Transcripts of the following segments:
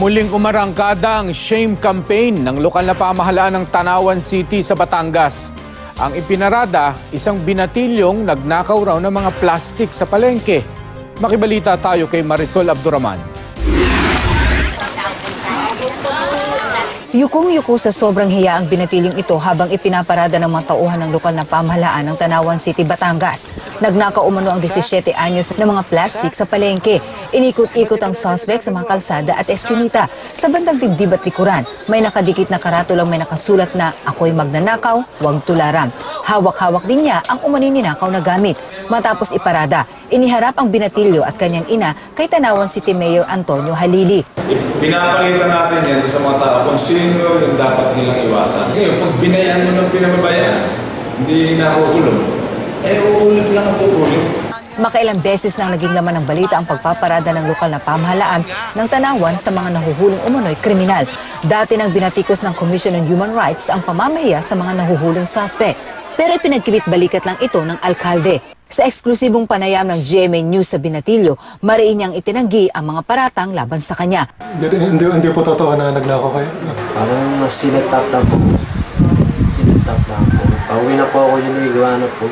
Muling umarangkada ang shame campaign ng lokal na pamahalaan ng Tanawan City sa Batangas. Ang ipinarada, isang binatilyong nagnakaw raw ng mga plastik sa palengke. Makibalita tayo kay Marisol Abduraman. Yukong-yuko sa sobrang hiya ang binatilyong ito habang ipinaparada ng mga tauhan ng lokal na pamahalaan ng Tanawan City, Batangas. Nagnakaw umano ang 17 anyos ng mga plastik sa palengke. Inikot-ikot ang suspect sa mga kalsada at eskinita. Sa bandang dibdib at likuran, may nakadikit na karatulang may nakasulat na "Ako'y magnanakaw, huwag tularam". Hawak-hawak din niya ang umano'y ninakaw na gamit. Matapos iparada, iniharap ang binatilyo at kanyang ina kay Tanawan City Mayor Antonio Halili. Pinapakita natin yan sa mga tao kung sino yung dapat nilang iwasan. Ngayon, pag binayaan mo ng pinababayaan, hindi nahuhulog, uulit lang ang uulit. Makailang beses nang naging laman ng balita ang pagpaparada ng lokal na pamahalaan ng Tanawan sa mga nahuhuling umano'y kriminal. Dati nang binatikos ng Commission on Human Rights ang pamamahiya sa mga nahuhuling suspect. Pero ipinagkibit-balikat lang ito ng alkalde. Sa eksklusibong panayam ng GMA News sa Binatilyo, mariin niyang itinanggi ang mga paratang laban sa kanya. Hindi po totoo na nagnakaw kayo? Parang sinatap lang po. Sinatap lang po. Pauwi na po ako yun, igawa na po.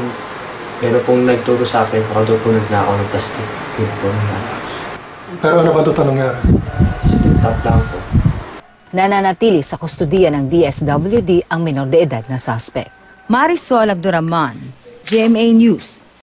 Pero pong nagturo sa akin, baka doon po nagnakaw ng plastic. Yun po na. Pero ano ba ito nangyari? Sinatap lang po. Nananatili sa kustudiya ng DSWD ang menor de edad na suspect. Marisol Abduraman, GMA News.